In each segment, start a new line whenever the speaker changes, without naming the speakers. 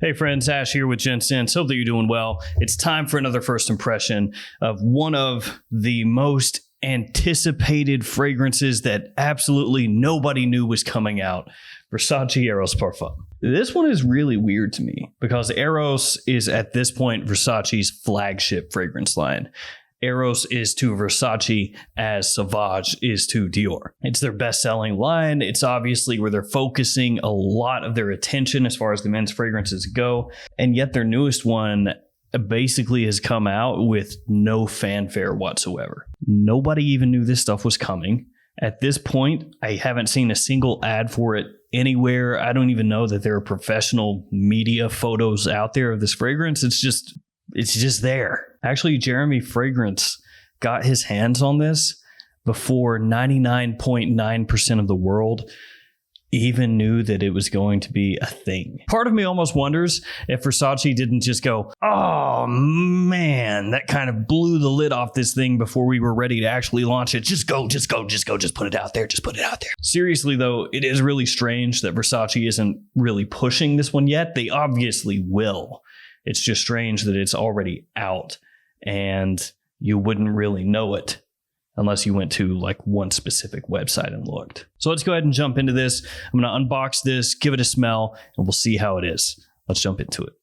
Hey friends, Ash here with Gents. Hope that you're doing well. It's time for another first impression of one of the most anticipated fragrances that absolutely nobody knew was coming out, Versace Eros Parfum. This one is really weird to me because Eros is at this point Versace's flagship fragrance line. Eros is to Versace as Sauvage is to Dior. It's their best-selling line. It's obviously where they're focusing a lot of their attention as far as the men's fragrances go. And yet their newest one basically has come out with no fanfare whatsoever. Nobody even knew this stuff was coming. At this point, I haven't seen a single ad for it anywhere. I don't even know that there are professional media photos out there of this fragrance. It's just there. Actually, Jeremy Fragrance got his hands on this before 99.9% of the world even knew that it was going to be a thing. Part of me almost wonders if Versace didn't just go, oh man, that kind of blew the lid off this thing before we were ready to actually launch it. Just put it out there. Seriously though, it is really strange that Versace isn't really pushing this one yet. They obviously will. It's just strange that it's already out and you wouldn't really know it unless you went to like one specific website and looked. So let's go ahead and jump into this. I'm going to unbox this, give it a smell, and we'll see how it is. Let's jump into it.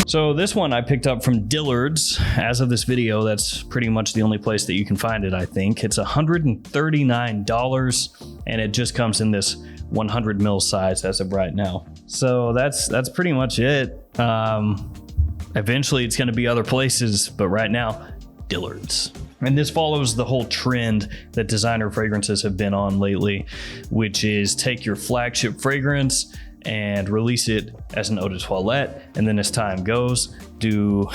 So this one I picked up from Dillard's. As of this video, that's pretty much the only place that you can find it, I think. It's $139, and it just comes in this 100 ml size as of right now. So that's pretty much it. Eventually it's going to be other places, but right now, Dillard's. And this follows the whole trend that designer fragrances have been on lately, which is take your flagship fragrance and release it as an eau de toilette, and then as time goes, do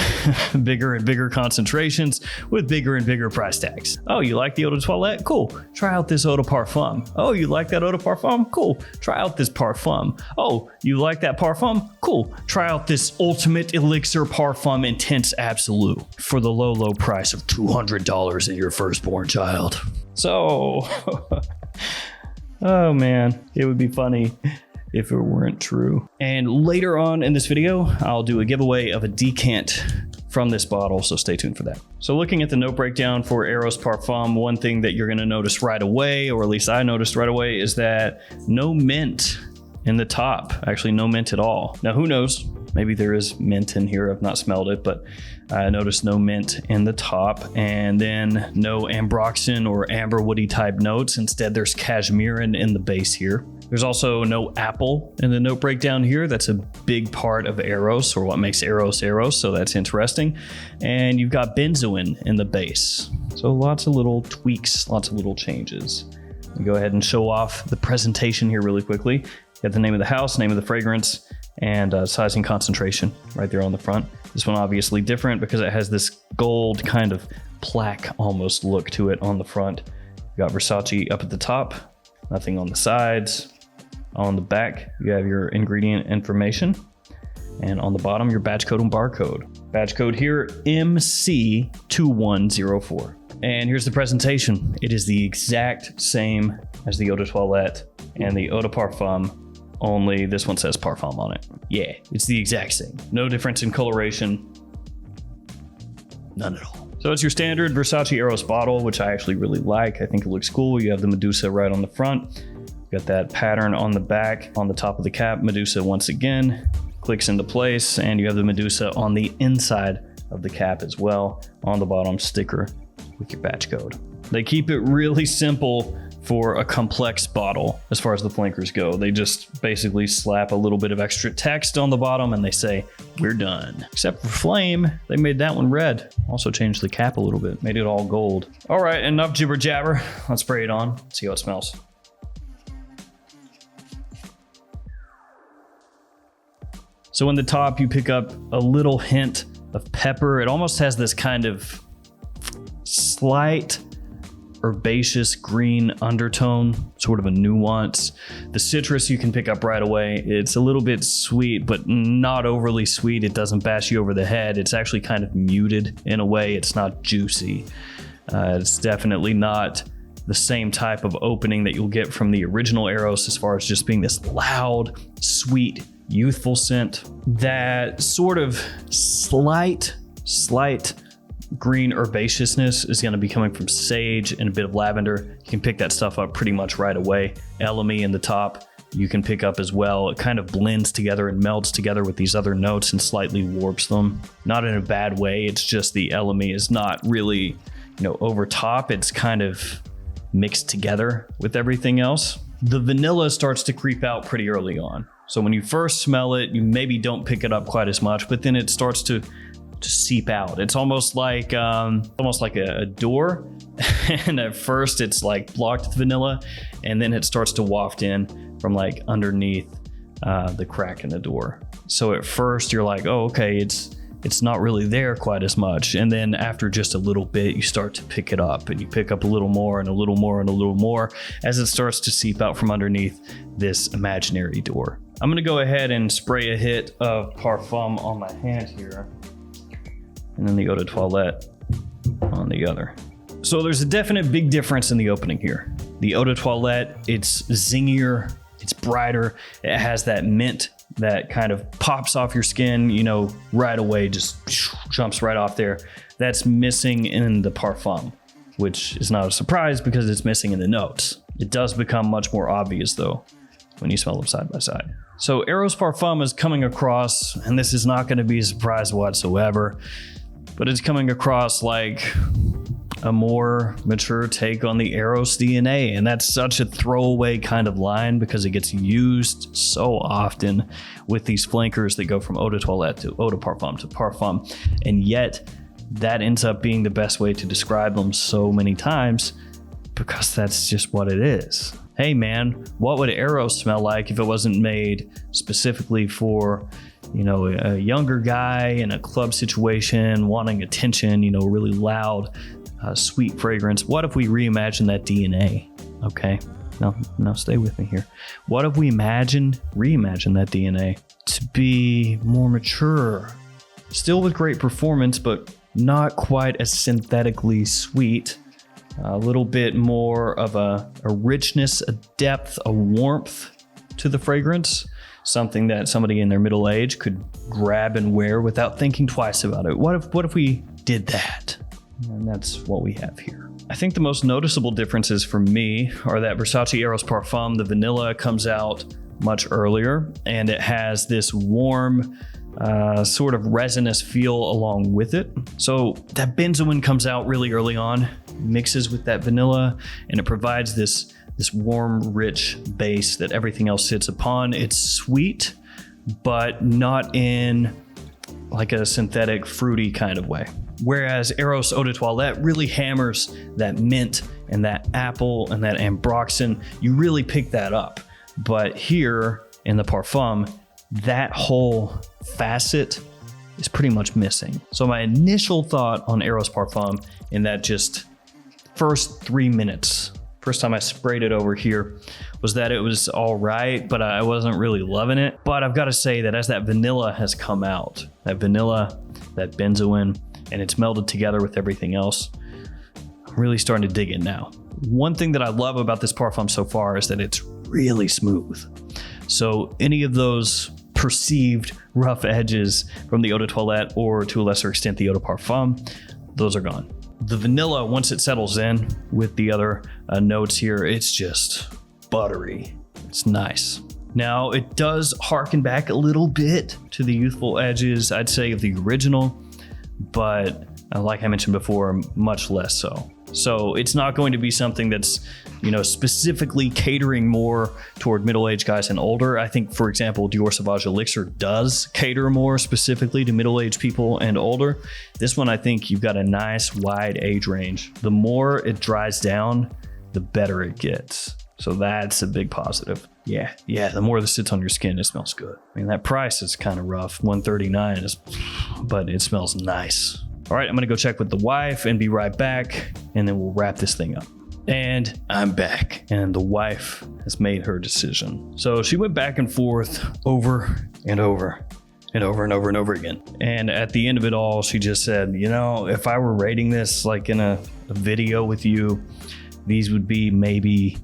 bigger and bigger concentrations with bigger and bigger price tags. Oh, you like the eau de toilette? Cool. Try out this eau de parfum. Oh, you like that eau de parfum? Cool. Try out this parfum. Oh, you like that parfum? Cool. Try out this ultimate elixir parfum intense absolute for the low, low price of $200 and your firstborn child. So, oh man, it would be funny if it weren't true. And later on in this video, I'll do a giveaway of a decant from this bottle, so stay tuned for that. So looking at the note breakdown for Eros Parfum, one thing that you're gonna notice right away, or at least I noticed right away, is that no mint in the top. Actually, no mint at all. Now, who knows? Maybe there is mint in here. I've not smelled it, but I noticed no mint in the top, and then no ambroxan or amberwoody type notes. Instead, there's cashmeran in the base here. There's also no apple in the note breakdown here. That's a big part of Eros, or what makes Eros Eros, so that's interesting. And you've got benzoin in the base. So lots of little tweaks, lots of little changes. I'll go ahead and show off the presentation here really quickly. You got the name of the house, name of the fragrance, and size and concentration right there on the front. This one obviously different because it has this gold kind of plaque almost look to it on the front. You got Versace up at the top, nothing on the sides. On the back, you have your ingredient information. And on the bottom, your batch code and barcode. Batch code here, MC2104. And here's the presentation. It is the exact same as the eau de toilette and the eau de parfum, only this one says parfum on it. Yeah, it's the exact same. No difference in coloration. None at all. So it's your standard Versace Eros bottle, which I actually really like. I think it looks cool. You have the Medusa right on the front. Got that pattern on the back. On the top of the cap, Medusa once again clicks into place, and you have the Medusa on the inside of the cap as well. On the bottom, sticker with your batch code. They keep it really simple for a complex bottle as far as the flankers go. They just basically slap a little bit of extra text on the bottom and they say, we're done. Except for flame, they made that one red. Also changed the cap a little bit, made it all gold. All right, enough jibber jabber. Let's spray it on, see how it smells. So in the top, you pick up a little hint of pepper. It almost has this kind of slight herbaceous green undertone, sort of a nuance. The citrus you can pick up right away. It's a little bit sweet, but not overly sweet. It doesn't bash you over the head. It's actually kind of muted in a way. It's not juicy. It's definitely not the same type of opening that you'll get from the original Eros, as far as just being this loud, sweet, youthful scent. That sort of slight green herbaceousness is going to be coming from sage and a bit of lavender. You can pick that stuff up pretty much right away. Elemi in the top you can pick up as well. It kind of blends together and melds together with these other notes and slightly warps them. Not in a bad way, it's just the Elemi is not really, over top. It's kind of mixed together with everything else. The vanilla starts to creep out pretty early on. So when you first smell it, you maybe don't pick it up quite as much, but then it starts to seep out. It's almost like a door. And at first it's like blocked with vanilla, and then it starts to waft in from like underneath the crack in the door. So at first you're like, oh, okay, it's not really there quite as much. And then after just a little bit, you start to pick it up, and you pick up a little more and a little more and a little more as it starts to seep out from underneath this imaginary door. I'm gonna go ahead and spray a hit of Parfum on my hand here, and then the Eau de Toilette on the other. So there's a definite big difference in the opening here. The Eau de Toilette, it's zingier, it's brighter, it has that mint that kind of pops off your skin, right away, just jumps right off there. That's missing in the Parfum, which is not a surprise because it's missing in the notes. It does become much more obvious though when you smell them side by side. So Eros Parfum is coming across, and this is not going to be a surprise whatsoever, but it's coming across like a more mature take on the Eros DNA. And that's such a throwaway kind of line because it gets used so often with these flankers that go from Eau de Toilette to Eau de Parfum to Parfum. And yet that ends up being the best way to describe them so many times because that's just what it is. Hey man, what would Eros smell like if it wasn't made specifically for, a younger guy in a club situation wanting attention, really loud, sweet fragrance? What if we reimagine that DNA? Okay, now stay with me here. What if we reimagine that DNA to be more mature, still with great performance, but not quite as synthetically sweet? A little bit more of a richness, a depth, a warmth to the fragrance. Something that somebody in their middle age could grab and wear without thinking twice about it. What if we did that? And that's what we have here. I think the most noticeable differences for me are that Versace Eros Parfum, the vanilla comes out much earlier, and it has this warm, sort of resinous feel along with it. So that benzoin comes out really early on, mixes with that vanilla, and it provides this warm, rich base that everything else sits upon. It's sweet, but not in like a synthetic, fruity kind of way. Whereas Eros Eau de Toilette really hammers that mint and that apple and that ambroxan. You really pick that up. But here in the Parfum, that whole facet is pretty much missing. So my initial thought on Eros Parfum in that just first 3 minutes, first time I sprayed it over here, was that it was all right, but I wasn't really loving it. But I've got to say that as that vanilla has come out, that vanilla, that benzoin, and it's melded together with everything else, I'm really starting to dig it now. One thing that I love about this Parfum so far is that it's really smooth. So any of those perceived rough edges from the Eau de Toilette, or to a lesser extent the Eau de Parfum, those are gone. The vanilla, once it settles in with the other notes here, it's just buttery. It's nice. Now, it does harken back a little bit to the youthful edges, I'd say, of the original, but like I mentioned before, much less so. So it's not going to be something that's, specifically catering more toward middle-aged guys and older. I think, for example, Dior Sauvage Elixir does cater more specifically to middle-aged people and older. This one, I think you've got a nice wide age range. The more it dries down, the better it gets. So that's a big positive. Yeah, the more this sits on your skin, it smells good. I mean, that price is kind of rough, $139, but it smells nice. All right, I'm gonna go check with the wife and be right back, and then we'll wrap this thing up. And I'm back, and the wife has made her decision. So she went back and forth over and over and over and over and over again. And at the end of it all, she just said, if I were rating this like in a video with you, these would be maybe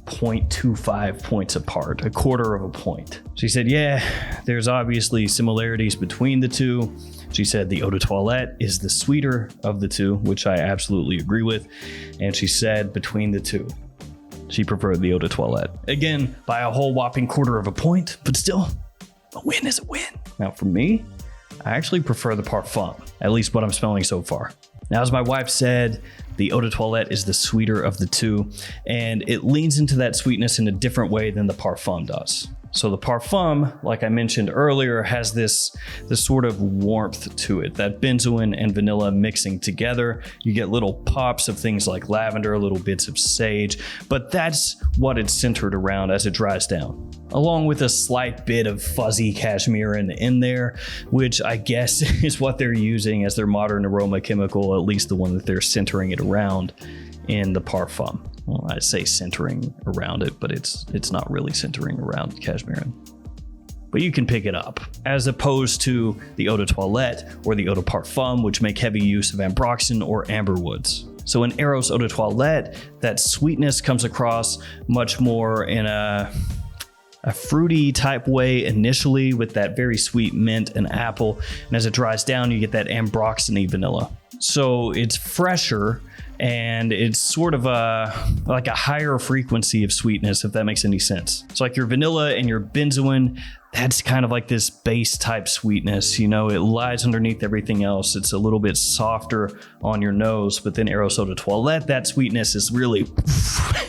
0.25 points apart, a quarter of a point. She said, yeah, there's obviously similarities between the two. She said the Eau de Toilette is the sweeter of the two, which I absolutely agree with. And she said between the two, she preferred the Eau de Toilette. Again, by a whole whopping quarter of a point, but still, a win is a win. Now for me, I actually prefer the Parfum, at least what I'm smelling so far. Now, as my wife said, the Eau de Toilette is the sweeter of the two, and it leans into that sweetness in a different way than the Parfum does. So the Parfum, like I mentioned earlier, has this sort of warmth to it, that benzoin and vanilla mixing together. You get little pops of things like lavender, little bits of sage, but that's what it's centered around as it dries down, along with a slight bit of fuzzy cashmere in there, which I guess is what they're using as their modern aroma chemical, at least the one that they're centering it around in the Parfum. Well, I say centering around it, but it's not really centering around cashmere. But you can pick it up, as opposed to the Eau de Toilette or the Eau de Parfum, which make heavy use of ambroxan or amberwoods. So in Eros Eau de Toilette, that sweetness comes across much more in a fruity type way initially, with that very sweet mint and apple. And as it dries down, you get that ambroxany vanilla. So it's fresher, and it's sort of like a higher frequency of sweetness, if that makes any sense. So like your vanilla and your benzoin, that's kind of like this base type sweetness, you know, it lies underneath everything else. It's a little bit softer on your nose, but then Eros Eau de Toilette, that sweetness is really,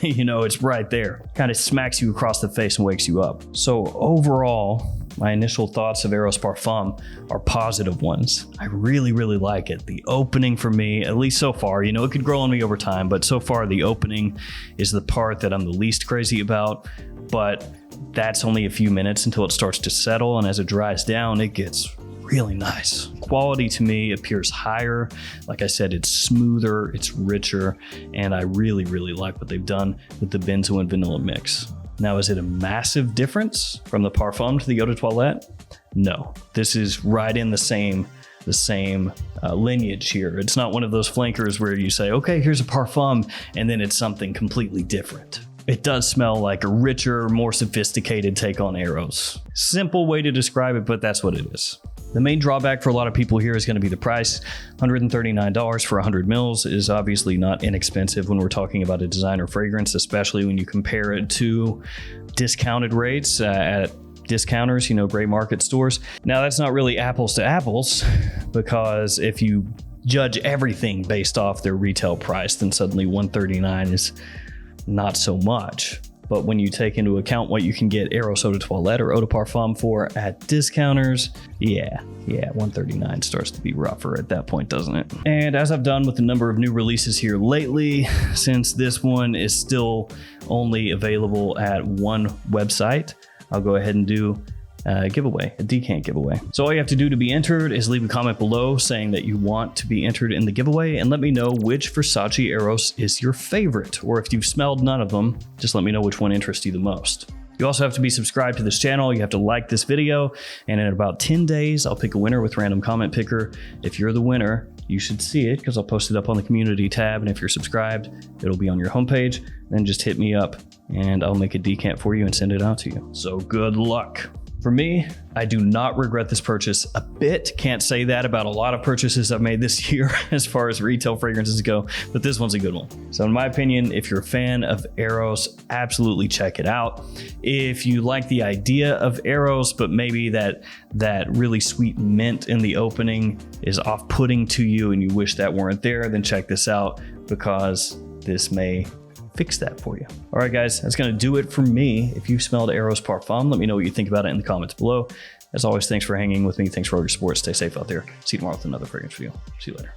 you know, it's right there. Kind of smacks you across the face and wakes you up. So overall, my initial thoughts of Eros Parfum are positive ones. I really, really like it. The opening for me, at least so far, you know, it could grow on me over time, but so far the opening is the part that I'm the least crazy about. But that's only a few minutes until it starts to settle, and as it dries down, it gets really nice. Quality to me appears higher. Like I said, it's smoother, it's richer, and I really, really like what they've done with the benzoin vanilla mix. Now, is it a massive difference from the Parfum to the Eau de Toilette? No, this is right in the same lineage here. It's not one of those flankers where you say, okay, here's a Parfum, and then it's something completely different. It does smell like a richer, more sophisticated take on Eros. Simple way to describe it, but that's what it is. The main drawback for a lot of people here is going to be the price. $139 for 100 mils is obviously not inexpensive when we're talking about a designer fragrance, especially when you compare it to discounted rates at discounters, you know, gray market stores. Now, that's not really apples to apples, because if you judge everything based off their retail price, then suddenly $139 is not so much. But when you take into account what you can get Eros Eau de Toilette or Eau de Parfum for at discounters, yeah, $139 starts to be rougher at that point, doesn't it? And as I've done with the number of new releases here lately, since this one is still only available at one website, I'll go ahead and do a giveaway, a decant giveaway. So all you have to do to be entered is leave a comment below saying that you want to be entered in the giveaway, and let me know which Versace Eros is your favorite, or if you've smelled none of them, just let me know which one interests you the most. You also have to be subscribed to this channel. You have to like this video, and in about 10 days, I'll pick a winner with random comment picker. If you're the winner, you should see it because I'll post it up on the community tab, and if you're subscribed, it'll be on your homepage. Then just hit me up and I'll make a decant for you and send it out to you. So good luck. For me, I do not regret this purchase a bit. Can't say that about a lot of purchases I've made this year as far as retail fragrances go, but this one's a good one. So in my opinion, if you're a fan of Eros, absolutely check it out. If you like the idea of Eros, but maybe that really sweet mint in the opening is off-putting to you and you wish that weren't there, then check this out, because this may fix that for you. All right, guys, that's going to do it for me. If you've smelled Eros Parfum, let me know what you think about it in the comments below. As always, thanks for hanging with me. Thanks for all your support. Stay safe out there. See you tomorrow with another fragrance video. See you later.